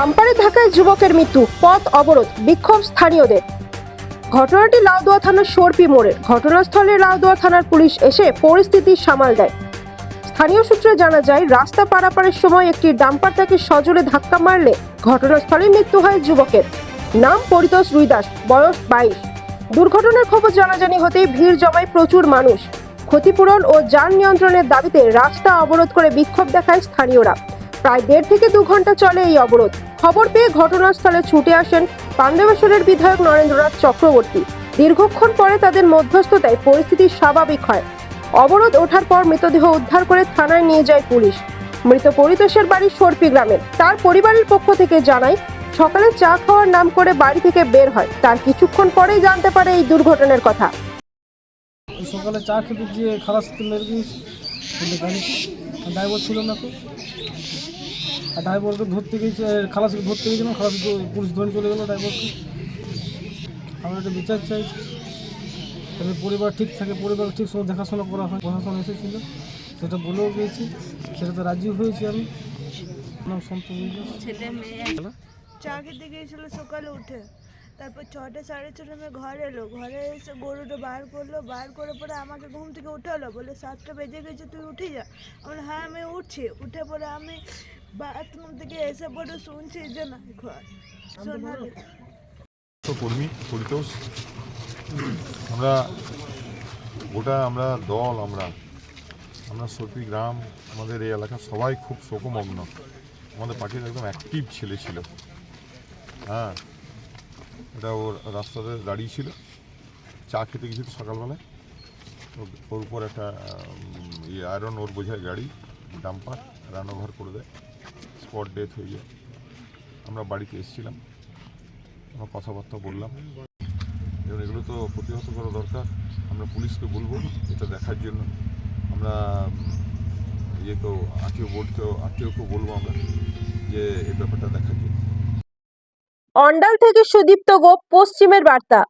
ডাম্পারের ধাক্কায় যুবকের মৃত্যু, পথ অবরোধ, বিক্ষোভ স্থানীয়দের। ঘটনাটি লাউদোয়া থানার সরপি মোড়ের। ঘটনাস্থলে লাউদোয়া থানার পুলিশ এসে পরিস্থিতি সামাল দেয়। স্থানীয় সূত্রে জানা যায়, রাস্তা পারাপারের সময় একটি ডাম্পার তাকে সজোরে ধাক্কা মারলে ঘটনাস্থলে মৃত্যু হয় যুবকের। নাম পরিতোষ রুইদাস, বয়স 22। দুর্ঘটনার খবর জানাজানি হতেই ভিড় জমায় প্রচুর মানুষ। ক্ষতিপূরণ ও যান নিয়ন্ত্রণের দাবিতে রাস্তা অবরোধ করে বিক্ষোভ দেখায় স্থানীয়রা। প্রায় 1.5 থেকে 2 ঘন্টা চলে এই অবরোধ। খবর পেয়ে ঘটনাস্থলে ছুটে আসেন পাণ্ডবেশ্বরের বিধায়ক নরেন্দ্রনাথ চক্রবর্তী। দীর্ঘক্ষণ পরে তাদের মধ্যস্থতায় পরিস্থিতি স্বাভাবিক হয়। অবরোধ ওঠার পর মৃতদেহ উদ্ধার করে থানায় নিয়ে যায় পুলিশ। মৃত পরিতোষের বাড়ি সরপি গ্রামে। তার পরিবারের পক্ষ থেকে জানায়, সকালে চা খাওয়ার নাম করে বাড়ি থেকে বের হয়। তার কিছুক্ষণ পরেই জানতে পারে এই দুর্ঘটনার কথা। সকালে চা খেতে গিয়ে খালাস মেরে দিয়েছি, গাড়ি ড্রাইভার ছিল না তো, আর ড্রাইভারকে ধরতে গিয়েছে, খালাসকে ধরতে গিয়েছিলাম, খালাস পুলিশ ধরে চলে গেলো ড্রাইভারকে। আমরা একটা বিচার চাইছি, তবে পরিবার ঠিক থাকে, পরিবার ঠিক সময় দেখাশোনা করা হয়। প্রশাসন এসেছিল, সেটা বলেও গিয়েছি, সেটাতে রাজি হয়েছি আমি। নাম সন্তোষ ছেলে মেয়ে চা খেতে গিয়েছিল সকালে উঠে, তারপর 6টা সাড়ে 6টার ঘরে এলো। ঘরে এসে গরুটা বার করলো, বার করে পরে আমাকে ঘুম থেকে উঠালো, বলে 7টা বেজে গেছে, তুই উঠে যা। আমি বললাম হ্যাঁ আমি উঠছি। উঠে পরে আমি বাথরুম থেকে এসে পরে শুনছি যে না ঘর সোনালি কর্মী পরিতোষ। আমরা দল, আমরা সরপি গ্রাম, আমাদের এই এলাকার সবাই খুব শোকমগ্ন। আমাদের পার্টির একদম অ্যাক্টিভ ছেলে ছিল। হ্যাঁ, এটা ওর রাস্তাতে দাঁড়িয়ে ছিল, চা খেতে গেছিল সকালবেলায়। ওর উপর একটা আয়রন ওর বোঝায় গাড়ি, ডাম্পার রান্নাঘর করে দেয়, স্পট ডেথ হয়ে যায়। আমরা বাড়িতে এসেছিলাম, আমরা কথাবার্তা বললাম, এবং এগুলো তো প্রতিহত করা দরকার। আমরা পুলিশকে বলবো এটা দেখার জন্য। আমরা আরটিওকেও বলবো আমরা যে এই ব্যাপারটা দেখার জন্য। অন্ডাল থেকে সুদীপ্ত গোপ, পশ্চিমের বার্তা।